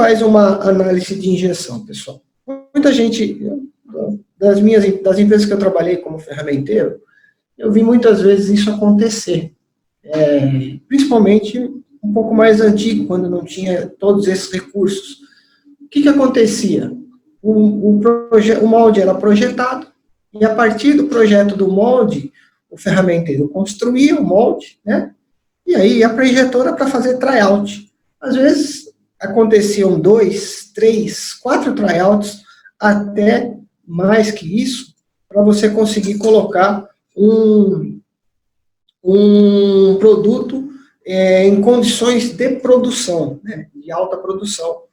faz uma análise de injeção, pessoal? Muita gente, das empresas que eu trabalhei como ferramenteiro, eu vi muitas vezes isso acontecer. Principalmente um pouco mais antigo, quando não tinha todos esses recursos. O que acontecia? O molde era projetado, e a partir do projeto do molde, o ferramenteiro construía o molde, né? E aí ia para a injetora para fazer tryout. Às vezes aconteciam 2, 3, 4 tryouts, até mais que isso, para você conseguir colocar um produto em condições de produção, né, de alta produção,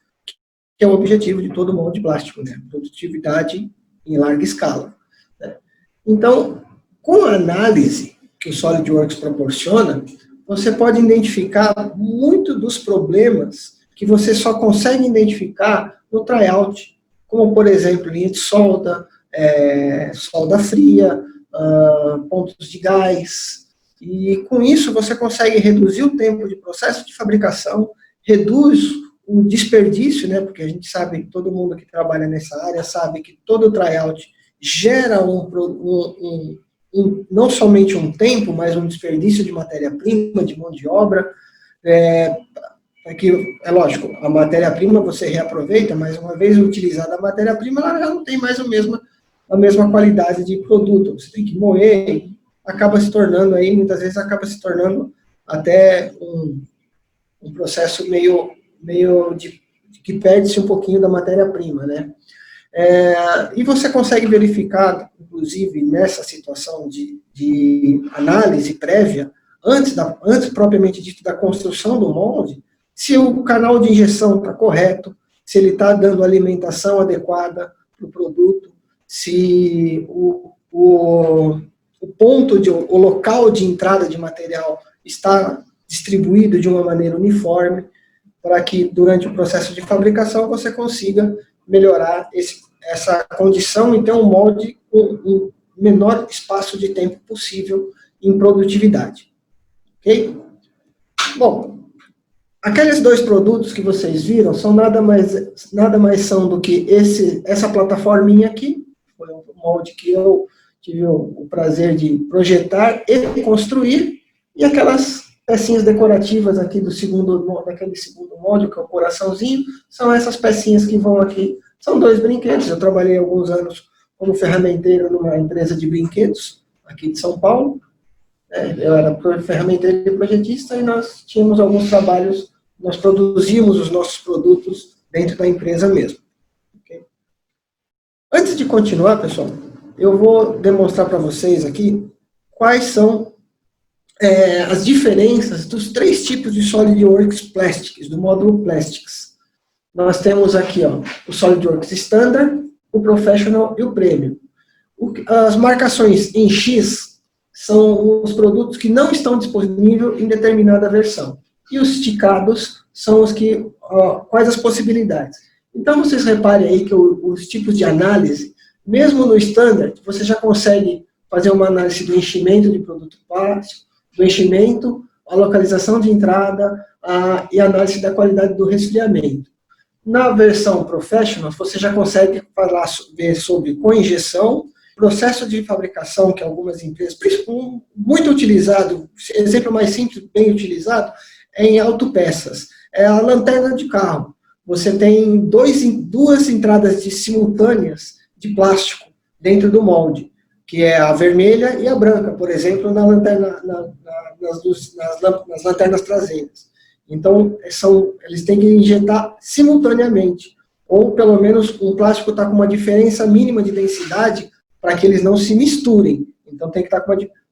que é o objetivo de todo molde plástico, né, produtividade em larga escala. Né. Então, com a análise que o SolidWorks proporciona, você pode identificar muito dos problemas que você só consegue identificar no tryout, como, por exemplo, linha de solda, solda fria, pontos de gás. E com isso você consegue reduzir o tempo de processo de fabricação, reduz o desperdício, né, porque a gente sabe, todo mundo que trabalha nessa área sabe que todo tryout gera não somente um tempo, mas um desperdício de matéria-prima, de mão de obra. É lógico, a matéria-prima você reaproveita, mas uma vez utilizada a matéria-prima, ela já não tem mais a mesma qualidade de produto. Você tem que moer, acaba se tornando aí, muitas vezes acaba se tornando até um processo meio que perde-se um pouquinho da matéria-prima, né? E você consegue verificar, inclusive, nessa situação de análise prévia, antes propriamente dito da construção do molde, se o canal de injeção está correto, se ele está dando alimentação adequada para o produto, se o local de entrada de material está distribuído de uma maneira uniforme, para que durante o processo de fabricação você consiga melhorar essa condição e ter um molde com o menor espaço de tempo possível em produtividade. Ok? Bom, aqueles 2 produtos que vocês viram são nada mais são do que essa plataforminha aqui, foi um molde que eu tive o prazer de projetar e construir, e aquelas pecinhas decorativas aqui daquele segundo molde, que é o coraçãozinho, são essas pecinhas que vão aqui. São 2 brinquedos. Eu trabalhei alguns anos como ferramenteiro numa empresa de brinquedos aqui de São Paulo. Eu era ferramenteiro e projetista, e nós tínhamos alguns trabalhos, nós produzíamos os nossos produtos dentro da empresa mesmo. Okay? Antes de continuar, pessoal, eu vou demonstrar para vocês aqui quais são as diferenças dos 3 tipos de SolidWorks Plastics, do módulo Plastics. Nós temos aqui o SolidWorks Standard, o Professional e o Premium. As marcações em X são os produtos que não estão disponíveis em determinada versão. E os ticados são quais as possibilidades. Então, vocês reparem aí que os tipos de análise, mesmo no Standard, você já consegue fazer uma análise do enchimento de produto plástico, do enchimento, a localização de entrada e a análise da qualidade do resfriamento. Na versão Professional, você já consegue ver sobre coinjeção, processo de fabricação, que algumas empresas, muito utilizado, exemplo mais simples, bem utilizado, é em autopeças. É a lanterna de carro. Você tem 2 entradas simultâneas de plástico dentro do molde, que é a vermelha e a branca, por exemplo, nas lanternas traseiras. Então, eles têm que injetar simultaneamente, ou pelo menos o plástico está com uma diferença mínima de densidade para que eles não se misturem. Então, tem que estar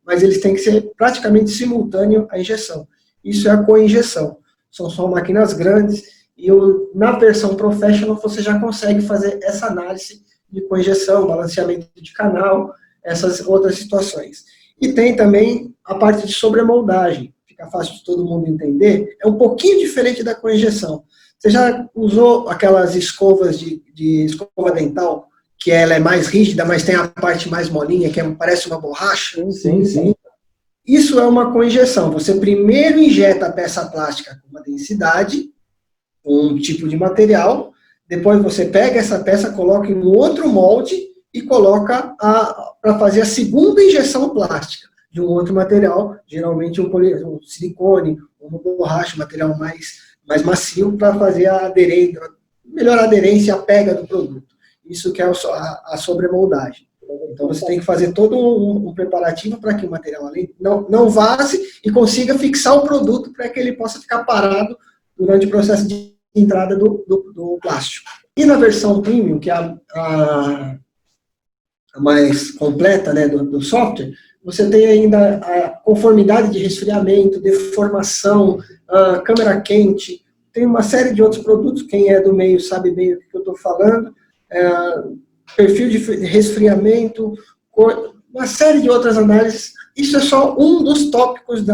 mas eles têm que ser praticamente simultâneo à injeção. Isso é a coinjeção. São só máquinas grandes, e na versão Professional você já consegue fazer essa análise de coinjeção, balanceamento de canal, essas outras situações. E tem também a parte de sobremoldagem, fica fácil de todo mundo entender, é um pouquinho diferente da coinjeção. Você já usou aquelas escovas de escova dental, que ela é mais rígida, mas tem a parte mais molinha, que parece uma borracha? Sim. Isso é uma coinjeção. Você primeiro injeta a peça plástica com uma densidade, um tipo de material, depois você pega essa peça, coloca em um outro molde e coloca para fazer a segunda injeção plástica de um outro material, geralmente um silicone, uma borracha, um material mais macio, para fazer a aderência, melhor aderência e a pega do produto. Isso que é a sobremoldagem. Então você tem que fazer todo um preparativo para que o material ali não vaze e consiga fixar o produto para que ele possa ficar parado durante o processo de entrada do plástico. E na versão premium, que é a mais completa, né, do software, você tem ainda a conformidade de resfriamento, deformação, a câmera quente, tem uma série de outros produtos, quem é do meio sabe bem o que eu estou falando, perfil de resfriamento, uma série de outras análises. Isso é só um dos tópicos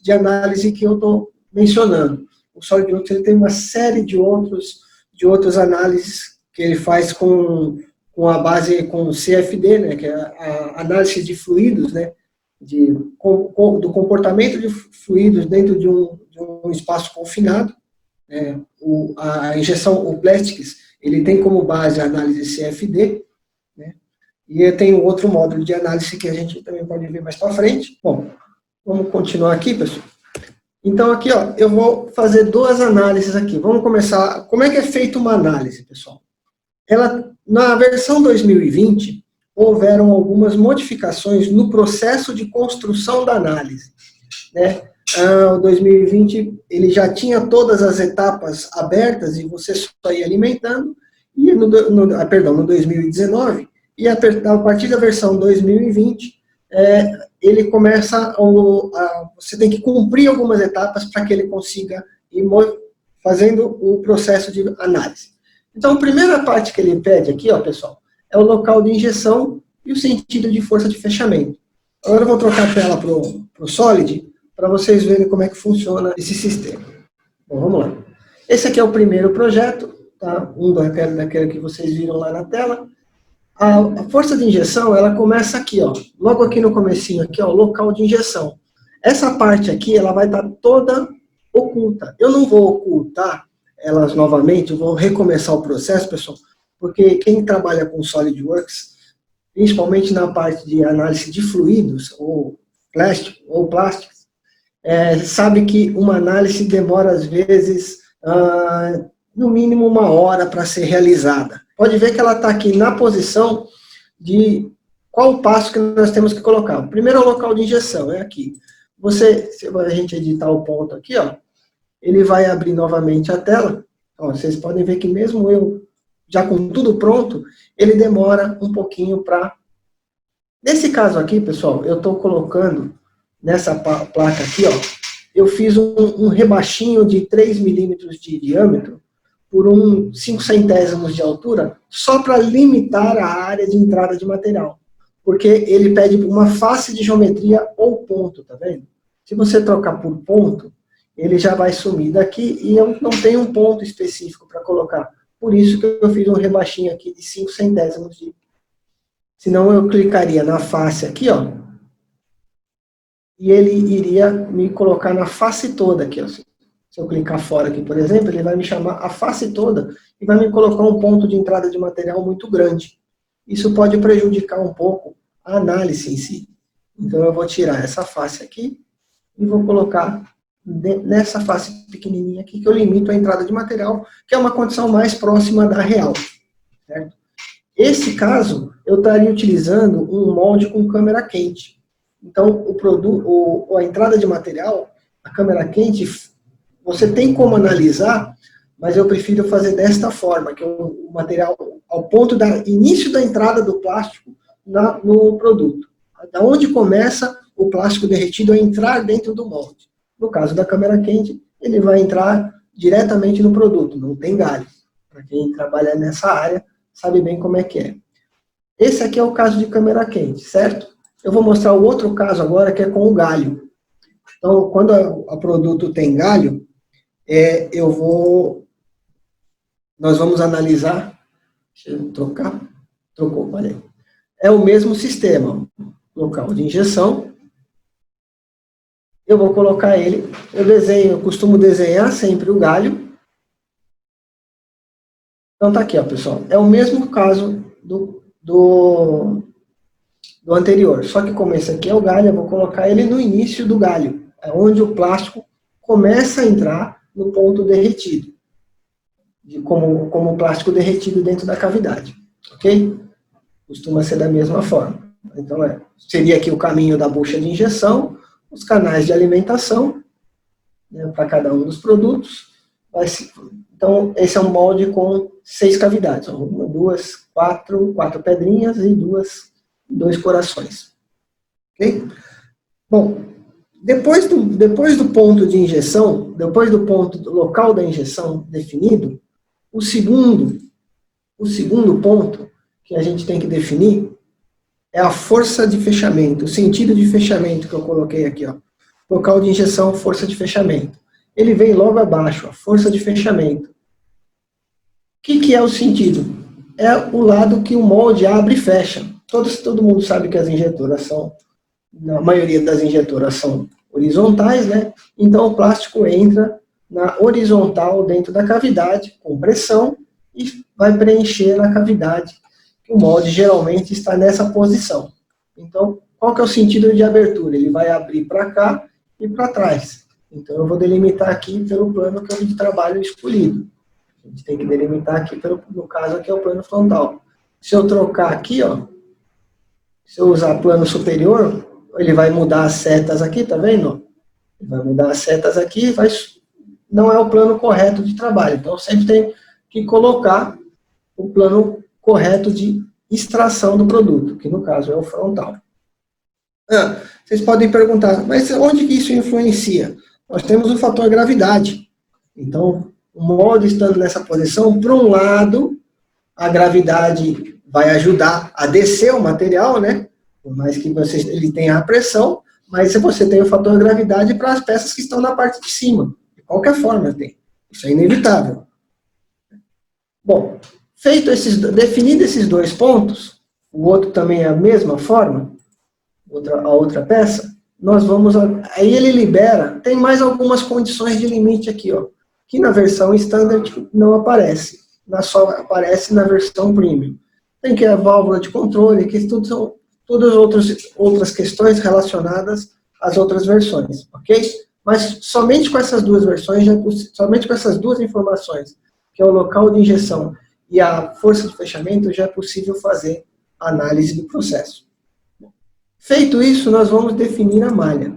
de análise que eu estou mencionando. O SolidWorks ele tem uma série de outras análises que ele faz com a base, com o CFD, né, que é a análise de fluidos, né, do comportamento de fluidos dentro de um espaço confinado. A injeção, o Plastics, ele tem como base a análise CFD, né, e tem um outro módulo de análise que a gente também pode ver mais para frente. Bom, vamos continuar aqui, pessoal. Então, aqui, ó, eu vou fazer duas análises aqui. Vamos começar. Como é que é feita uma análise, pessoal? Na versão 2020, houveram algumas modificações no processo de construção da análise, né? O 2020, ele já tinha todas as etapas abertas e você só ia alimentando, e no 2019, e a partir da versão 2020, ele começa, você tem que cumprir algumas etapas para que ele consiga ir fazendo o processo de análise. Então, a primeira parte que ele pede aqui, ó, pessoal, é o local de injeção e o sentido de força de fechamento. Agora eu vou trocar a tela para o Solid, para vocês verem como é que funciona esse sistema. Bom, vamos lá. Esse aqui é o primeiro projeto, tá? Daquele que vocês viram lá na tela. A força de injeção, ela começa aqui, ó, logo aqui no comecinho, aqui, ó, local de injeção. Essa parte aqui, ela vai estar toda oculta. Eu não vou ocultar elas novamente, eu vou recomeçar o processo, pessoal, porque quem trabalha com SolidWorks, principalmente na parte de análise de fluidos, ou plásticos, sabe que uma análise demora, às vezes, no mínimo 1 hora para ser realizada. Pode ver que ela está aqui na posição de qual o passo que nós temos que colocar. O primeiro é o local de injeção, é aqui. Se a gente editar o ponto aqui, ó, ele vai abrir novamente a tela. Ó, vocês podem ver que mesmo eu, já com tudo pronto, ele demora um pouquinho para... Nesse caso aqui, pessoal, eu estou colocando nessa placa aqui, ó, eu fiz um rebaixinho de 3 milímetros de diâmetro por 5 centésimos de altura, só para limitar a área de entrada de material. Porque ele pede uma face de geometria ou ponto, tá vendo? Se você trocar por ponto, ele já vai sumir daqui e eu não tenho um ponto específico para colocar. Por isso que eu fiz um rebaixinho aqui de 5 centésimos de... Senão eu clicaria na face aqui, ó, e ele iria me colocar na face toda aqui, ó. Se eu clicar fora aqui, por exemplo, ele vai me chamar a face toda e vai me colocar um ponto de entrada de material muito grande. Isso pode prejudicar um pouco a análise em si. Então eu vou tirar essa face aqui e vou colocar nessa face pequenininha aqui, que eu limito a entrada de material, que é uma condição mais próxima da real. Certo? Esse caso, eu estaria utilizando um molde com câmera quente. Então, a entrada de material, a câmera quente, você tem como analisar, mas eu prefiro fazer desta forma, que é o material ao ponto do início da entrada do plástico no produto. Da onde começa o plástico derretido a entrar dentro do molde. No caso da câmera quente, ele vai entrar diretamente no produto, não tem galho. Para quem trabalha nessa área, sabe bem como é que é. Esse aqui é o caso de câmera quente, certo? Eu vou mostrar o outro caso agora, que é com o galho. Então, quando o produto tem galho, nós vamos analisar, deixa eu trocar, trocou, olha aí. É o mesmo sistema, local de injeção. Eu vou colocar ele, eu costumo desenhar sempre o galho, Então tá aqui, ó, pessoal. É o mesmo caso do anterior, só que como esse aqui é o galho, eu vou colocar ele no início do galho, é onde o plástico começa a entrar no ponto derretido, como o plástico derretido dentro da cavidade, ok? Costuma ser da mesma forma. Então, seria aqui o caminho da bucha de injeção, os canais de alimentação, né, para cada um dos produtos. Então, esse é um molde com 6 cavidades. Uma, duas, quatro pedrinhas e dois corações. Ok? Bom, depois do ponto de injeção, depois do ponto do local da injeção definido, o segundo ponto que a gente tem que definir é a força de fechamento, o sentido de fechamento que eu coloquei aqui, ó. Local de injeção, força de fechamento. Ele vem logo abaixo, a força de fechamento. O que é o sentido? É o lado que o molde abre e fecha. Todo mundo sabe que as injetoras são, a maioria das injetoras são horizontais, né? Então o plástico entra na horizontal dentro da cavidade, com pressão, e vai preencher na cavidade. O molde geralmente está nessa posição. Então, qual que é o sentido de abertura? Ele vai abrir para cá e para trás. Então, eu vou delimitar aqui pelo plano que eu de trabalho escolhido. A gente tem que delimitar aqui, no caso aqui é o plano frontal. Se eu trocar aqui, ó, se eu usar plano superior, ele vai mudar as setas aqui, tá vendo? Ele vai mudar as setas aqui, não é o plano correto de trabalho. Então, sempre tem que colocar o plano correto de extração do produto, que no caso é o frontal. Vocês podem perguntar, mas onde que isso influencia? Nós temos o fator gravidade. Então, o molde estando nessa posição, por um lado, a gravidade vai ajudar a descer o material, né? Por mais que ele tenha a pressão, mas se você tem o fator gravidade para as peças que estão na parte de cima. De qualquer forma tem. Isso é inevitável. Bom, definido esses dois pontos, o outro também é a mesma forma, a outra peça, nós vamos, aí ele libera, tem mais algumas condições de limite aqui, ó, que na versão standard não aparece, só aparece na versão premium. Tem que a válvula de controle, que tudo são todas outras questões relacionadas às outras versões, ok? Mas somente com essas duas versões, somente com essas duas informações, que é o local de injeção e a força de fechamento, já é possível fazer a análise do processo. Feito isso, nós vamos definir a malha.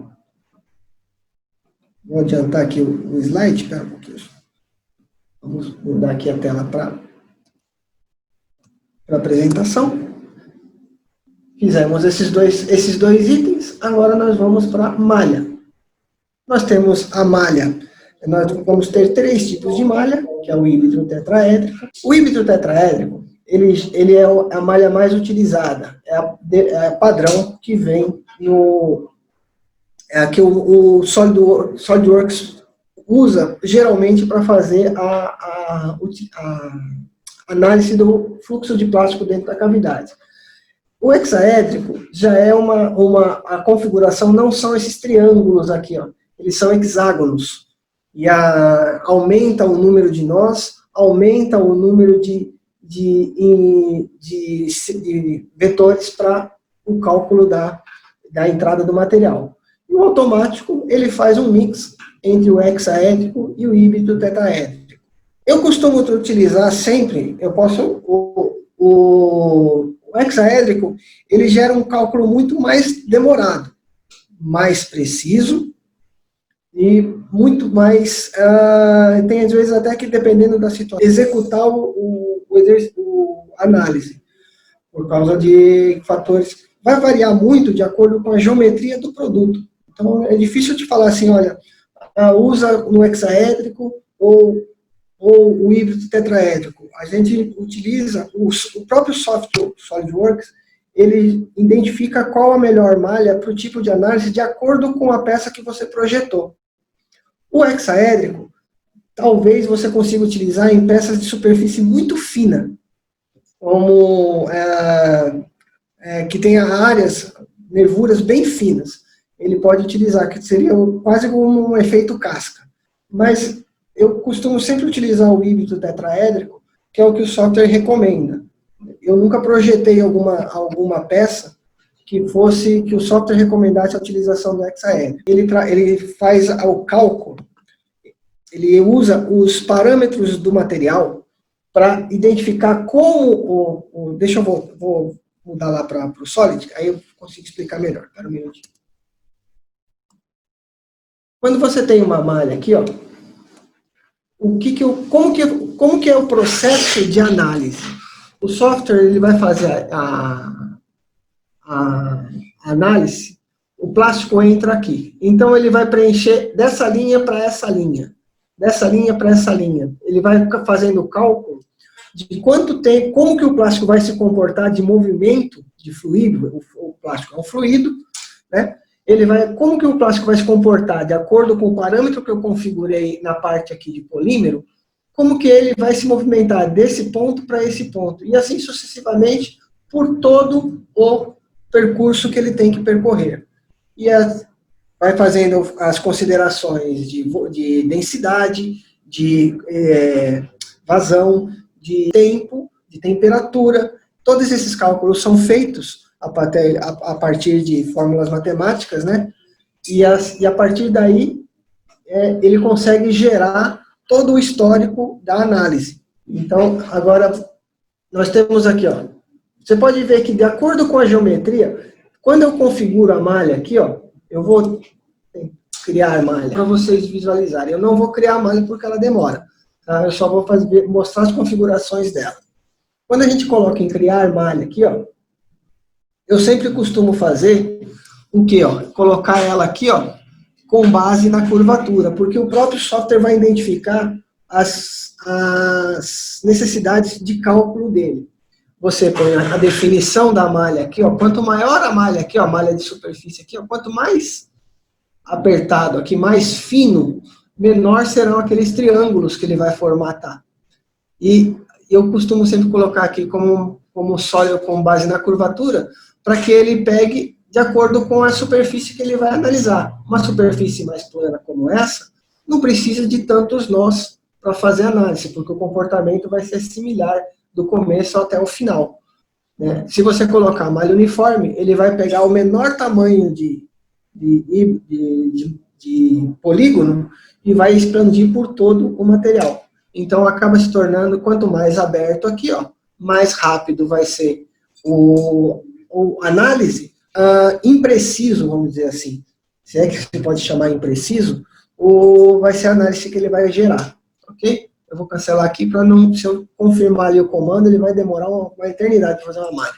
Vou adiantar aqui o slide, espera um pouquinho. Vamos mudar aqui a tela para apresentação. Fizemos esses dois itens, agora nós vamos para a malha. Nós temos a malha, nós vamos ter 3 tipos de malha, que é o híbrido tetraédrico. O híbrido tetraédrico, ele é a malha mais utilizada, é a padrão que vem que o SolidWorks usa geralmente para fazer a análise do fluxo de plástico dentro da cavidade. O hexaédrico já é a configuração, não são esses triângulos aqui, ó, eles são hexágonos. E aumenta o número de nós, aumenta o número de vetores para o cálculo da entrada do material. E o automático, ele faz um mix entre o hexaédrico e o híbrido tetraédrico. Eu costumo utilizar sempre, o hexaédrico, ele gera um cálculo muito mais demorado, mais preciso e muito mais, tem às vezes até que, dependendo da situação, executar a análise, por causa de fatores, vai variar muito de acordo com a geometria do produto. Então, é difícil de falar assim, olha, usa no hexaédrico ou o híbrido tetraédrico. A gente utiliza, o próprio software SolidWorks, ele identifica qual a melhor malha para o tipo de análise de acordo com a peça que você projetou. O hexaédrico, talvez você consiga utilizar em peças de superfície muito fina, como que tenha áreas, nervuras bem finas. Ele pode utilizar, que seria quase como um efeito casca. Mas eu costumo sempre utilizar o híbrido tetraédrico, que é o que o software recomenda. Eu nunca projetei alguma peça que o software recomendasse a utilização do hexaedro. Ele faz o cálculo, ele usa os parâmetros do material para identificar como deixa eu vou mudar lá para o Solid, aí eu consigo explicar melhor. Espera um minutinho. Quando você tem uma malha aqui, ó, como que é o processo de análise? O software ele vai fazer a análise, o plástico entra aqui. Então ele vai preencher dessa linha para essa linha, dessa linha para essa linha. Ele vai fazendo o cálculo de quanto tempo, como que o plástico vai se comportar de movimento de fluido, o plástico é um fluido, né? Como que o plástico vai se comportar de acordo com o parâmetro que eu configurei na parte aqui de polímero, como que ele vai se movimentar desse ponto para esse ponto, e assim sucessivamente por todo o percurso que ele tem que percorrer. E vai fazendo as considerações de densidade, de vazão, de tempo, de temperatura. Todos esses cálculos são feitos a partir de fórmulas matemáticas, né? E a partir daí, ele consegue gerar todo o histórico da análise. Então, agora, nós temos aqui, ó, você pode ver que, de acordo com a geometria, quando eu configuro a malha aqui, ó, eu vou criar a malha para vocês visualizarem. Eu não vou criar a malha porque ela demora, tá? Eu só vou mostrar as configurações dela. Quando a gente coloca em criar malha aqui, ó, eu sempre costumo fazer o quê? Ó? Colocar ela aqui, ó, com base na curvatura, porque o próprio software vai identificar as necessidades de cálculo dele. Você põe a definição da malha aqui, ó, quanto maior a malha aqui, ó, a malha de superfície aqui, ó, quanto mais apertado aqui, mais fino, menor serão aqueles triângulos que ele vai formatar. E eu costumo sempre colocar aqui como sólido com base na curvatura, para que ele pegue de acordo com a superfície que ele vai analisar. Uma superfície mais plana como essa, não precisa de tantos nós para fazer análise, porque o comportamento vai ser similar do começo até o final, né? Se você colocar malha uniforme, ele vai pegar o menor tamanho de polígono e vai expandir por todo o material. Então acaba se tornando, quanto mais aberto aqui, ó, mais rápido vai ser o análise, impreciso, vamos dizer assim, se é que se pode chamar impreciso, ou vai ser a análise que ele vai gerar, ok? Eu vou cancelar aqui para não, se eu confirmar ali o comando, ele vai demorar uma eternidade para fazer uma malha.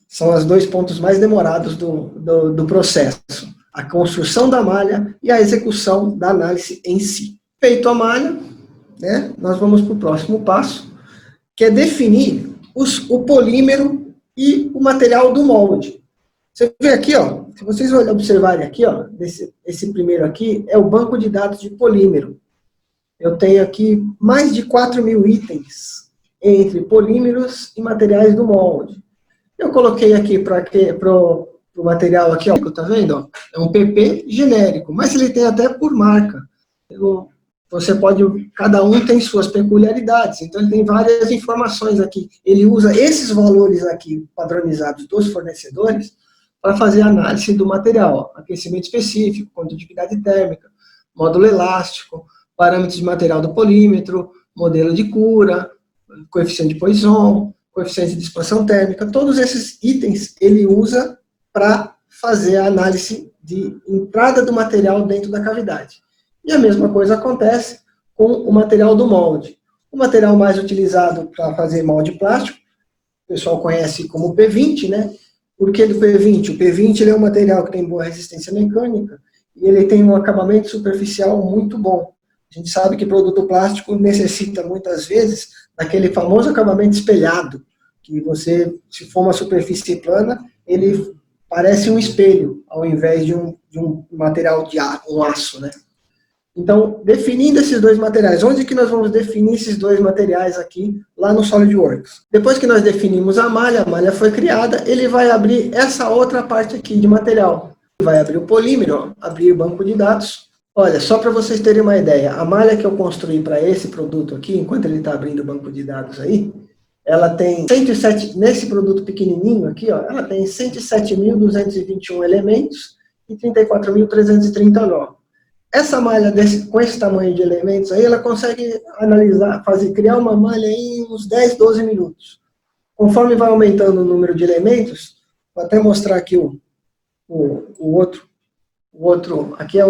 São os dois pontos mais demorados do processo, a construção da malha e a execução da análise em si. Feito a malha, né, nós vamos para o próximo passo, que é definir o polímero e o material do molde. Você vê aqui, ó, se vocês observarem aqui, ó, esse primeiro aqui é o banco de dados de polímero. Eu tenho aqui mais de 4.000 itens entre polímeros e materiais do molde. Eu coloquei aqui para o material aqui, ó, tá vendo? Ó, é um PP genérico, mas ele tem até por marca. Você pode, cada um tem suas peculiaridades, então ele tem várias informações aqui. Ele usa esses valores aqui padronizados dos fornecedores para fazer a análise do material, ó, aquecimento específico, condutividade térmica, módulo elástico, parâmetros de material do polímetro, modelo de cura, coeficiente de Poisson, coeficiente de expansão térmica, todos esses itens ele usa para fazer a análise de entrada do material dentro da cavidade. E a mesma coisa acontece com o material do molde. O material mais utilizado para fazer molde plástico, o pessoal conhece como P20, né? Por que do P20? O P20 ele é um material que tem boa resistência mecânica e ele tem um acabamento superficial muito bom. A gente sabe que produto plástico necessita muitas vezes daquele famoso acabamento espelhado, que você, se for uma superfície plana, ele parece um espelho, ao invés de um material de um aço, né? Então, definindo esses dois materiais, onde que nós vamos definir esses dois materiais aqui, lá no SolidWorks? Depois que nós definimos a malha foi criada, ele vai abrir essa outra parte aqui de material. Vai abrir o polímero, ó, abrir o banco de dados, Olha, só para vocês terem uma ideia, a malha que eu construí para esse produto aqui, enquanto ele está abrindo o banco de dados aí, ela tem 107, nesse produto pequenininho aqui, ó, ela tem 107.221 elementos e 34.330 nó. Essa malha com esse tamanho de elementos aí, ela consegue analisar, criar uma malha em uns 10, 12 minutos. Conforme vai aumentando o número de elementos, vou até mostrar aqui o outro, aqui é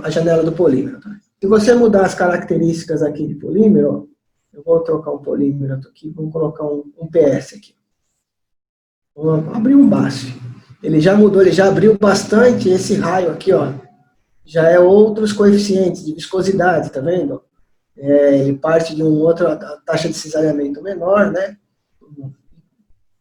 a janela do polímero. Tá? Se você mudar as características aqui de polímero, ó, eu vou trocar um polímero aqui, vamos colocar um PS aqui. Vamos abrir um BASF. Ele já mudou, ele já abriu bastante esse raio aqui, ó. Já é outros coeficientes de viscosidade, tá vendo? Ele parte de outra taxa de cisalhamento menor, né?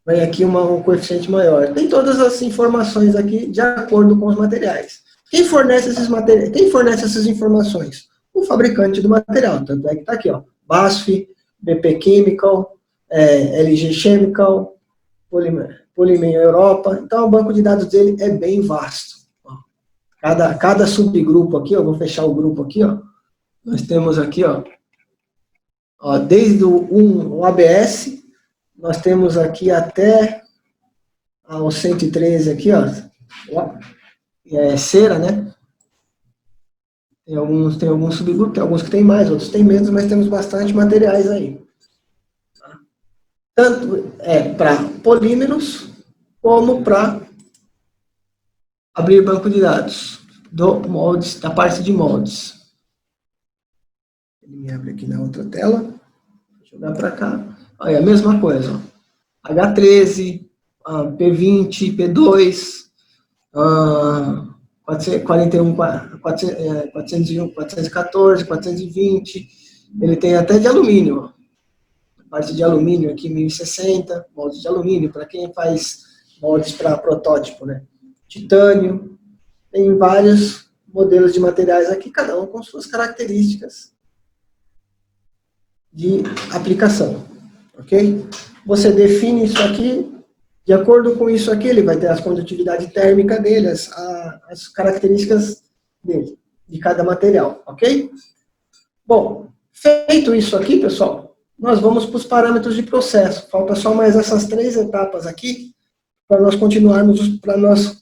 Vem aqui um coeficiente maior. Tem todas as informações aqui de acordo com os materiais. Quem fornece essas informações? O fabricante do material. Tanto é que está aqui, ó. BASF, BP Chemical, LG Chemical, Polymer Europa. Então, o banco de dados dele é bem vasto. Cada subgrupo aqui, eu vou fechar o grupo aqui, ó. Nós temos aqui, ó, desde o ABS, nós temos aqui até o 113 aqui, ó, cera, né? Tem alguns subgrupos, tem alguns que tem mais, outros tem menos, mas temos bastante materiais aí. Tanto para polímeros, como para abrir banco de dados da parte de moldes. Ele me abre aqui na outra tela. Vou jogar para cá. Olha, a mesma coisa. Ó. H13, P20, P2, 41, 401, 414, 420. Ele tem até de alumínio. Ó. A parte de alumínio aqui, 1060, moldes de alumínio, para quem faz moldes para protótipo, né? Titânio. Tem vários modelos de materiais aqui, cada um com suas características de aplicação, ok? Você define isso aqui, de acordo com isso aqui, ele vai ter as condutividade térmica dele, as características dele, de cada material, ok? Bom, feito isso aqui, pessoal, nós vamos para os parâmetros de processo. Falta só mais essas 3 etapas aqui, para nós continuarmos, para nós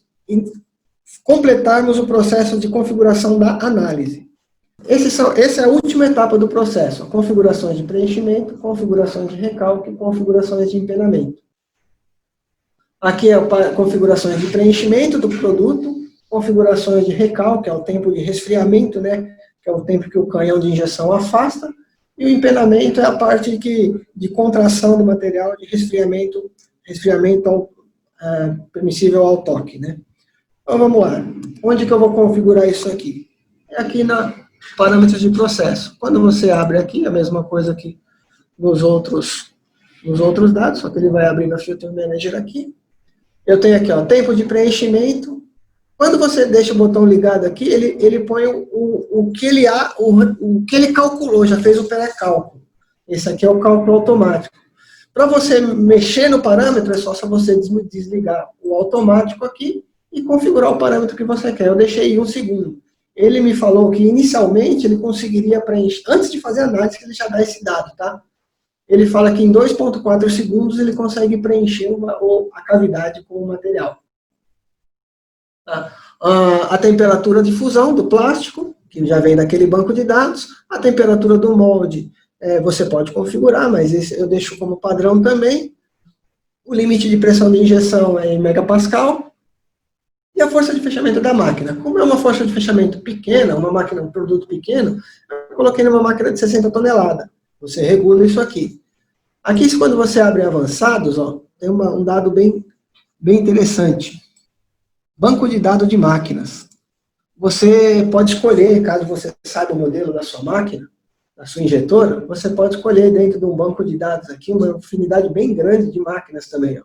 completarmos o processo de configuração da análise. Essa é a última etapa do processo, configurações de preenchimento, configurações de recalque, configurações de empenamento. Aqui é configurações de preenchimento do produto, configurações de recalque, é o tempo de resfriamento, né, que é o tempo que o canhão de injeção afasta, e o empenamento é a parte de contração do material, de resfriamento permissível ao toque, né. Então, vamos lá. Onde que eu vou configurar isso aqui? É aqui na parâmetros de processo. Quando você abre aqui, a mesma coisa que nos outros dados, só que ele vai abrir no Filter Manager aqui. Eu tenho aqui, ó, tempo de preenchimento. Quando você deixa o botão ligado aqui, ele põe o que ele calculou, já fez o pré-cálculo. Esse aqui é o cálculo automático. Para você mexer no parâmetro, é só você desligar o automático aqui e configurar o parâmetro que você quer. Eu deixei em 1 segundo. Ele me falou que inicialmente ele conseguiria preencher, antes de fazer a análise, que ele já dá esse dado, tá? Ele fala que em 2,4 segundos ele consegue preencher a cavidade com o material. Tá? A temperatura de fusão do plástico, que já vem daquele banco de dados, a temperatura do molde você pode configurar, mas esse eu deixo como padrão também. O limite de pressão de injeção é em megapascal. E a força de fechamento da máquina. Como é uma força de fechamento pequena, um produto pequeno, eu coloquei numa máquina de 60 toneladas. Você regula isso aqui. Aqui, quando você abre avançados, ó, tem um dado bem interessante. Banco de dados de máquinas. Você pode escolher, caso você saiba o modelo da sua máquina, da sua injetora, você pode escolher dentro de um banco de dados aqui uma infinidade bem grande de máquinas também, ó.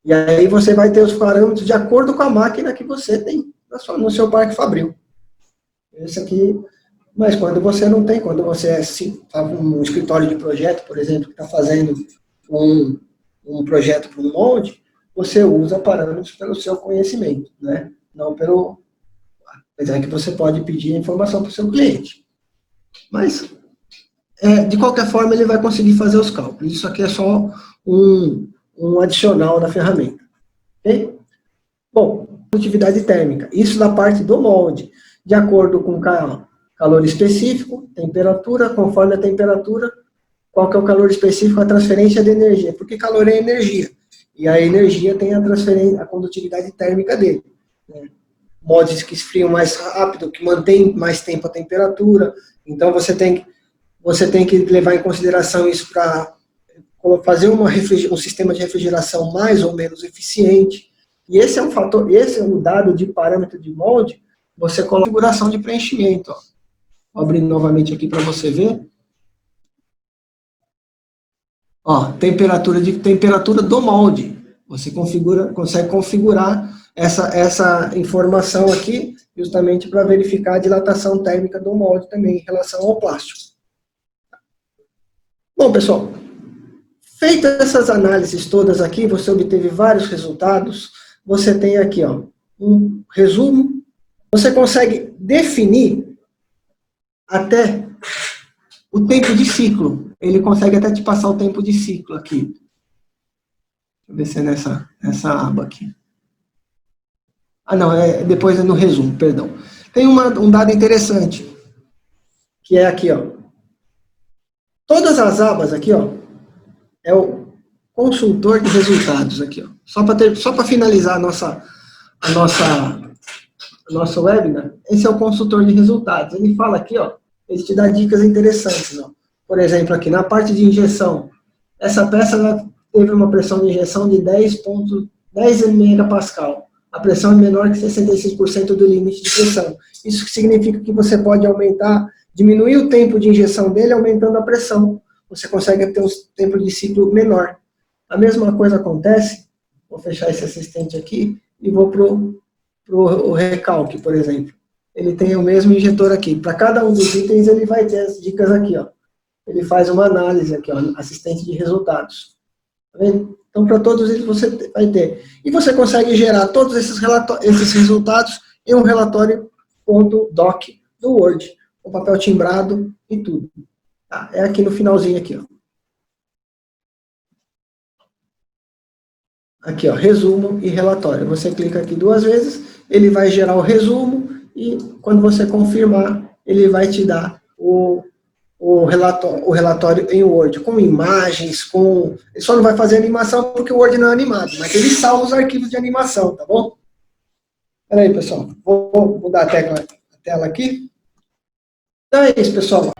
E aí você vai ter os parâmetros de acordo com a máquina que você tem no seu parque fabril. Esse aqui, mas quando você não tem, quando você é um escritório de projeto, por exemplo, que está fazendo um projeto para um molde, você usa parâmetros pelo seu conhecimento, né? Não Apesar que você pode pedir a informação para o seu cliente. Mas, de qualquer forma, ele vai conseguir fazer os cálculos. Isso aqui é só um adicional da ferramenta. Ok? Bom, condutividade térmica. Isso da parte do molde. De acordo com calor específico, temperatura, conforme a temperatura, qual que é o calor específico, a transferência de energia. Porque calor é energia. E a energia tem a condutividade térmica dele. Né? Moldes que esfriam mais rápido, que mantêm mais tempo a temperatura. Então, você tem que levar em consideração isso para fazer um sistema de refrigeração mais ou menos eficiente. E esse é um fator, esse é um dado de parâmetro de molde, você coloca a configuração de preenchimento. Ó. Vou abrir novamente aqui para você ver. Ó, temperatura do molde. Você consegue configurar essa informação aqui, justamente para verificar a dilatação térmica do molde também em relação ao plástico. Bom, pessoal, feitas essas análises todas aqui, você obteve vários resultados. Você tem aqui ó, um resumo. Você consegue definir até o tempo de ciclo. Ele consegue até te passar o tempo de ciclo aqui. Deixa eu ver se é nessa aba aqui. Ah, não, depois é no resumo, perdão. Tem um dado interessante, que é aqui, ó. Todas as abas aqui, ó, é o consultor de resultados aqui, ó. Só para finalizar a nossa webinar, esse é o consultor de resultados. Ele fala aqui, ó, ele te dá dicas interessantes, ó. Por exemplo, aqui na parte de injeção, essa peça ela teve uma pressão de injeção de 10 megapascal. A pressão é menor que 66% do limite de pressão. Isso significa que você pode diminuir o tempo de injeção dele aumentando a pressão. Você consegue ter um tempo de ciclo menor. A mesma coisa acontece, vou fechar esse assistente aqui e vou para o recalque, por exemplo. Ele tem o mesmo injetor aqui. Para cada um dos itens ele vai ter as dicas aqui, ó. Ele faz uma análise aqui, ó, assistente de resultados. Tá vendo? Então, para todos eles você vai ter. E você consegue gerar todos esses resultados em um relatório .doc do Word, com papel timbrado e tudo. Tá? É aqui no finalzinho aqui, ó. Aqui, ó, resumo e relatório. Você clica aqui 2 vezes, ele vai gerar o resumo e quando você confirmar, ele vai te dar o relatório em Word, com imagens, ele só não vai fazer animação porque o Word não é animado, mas ele salva os arquivos de animação, tá bom? Espera aí, pessoal. Vou mudar a tela aqui. Então é isso, pessoal.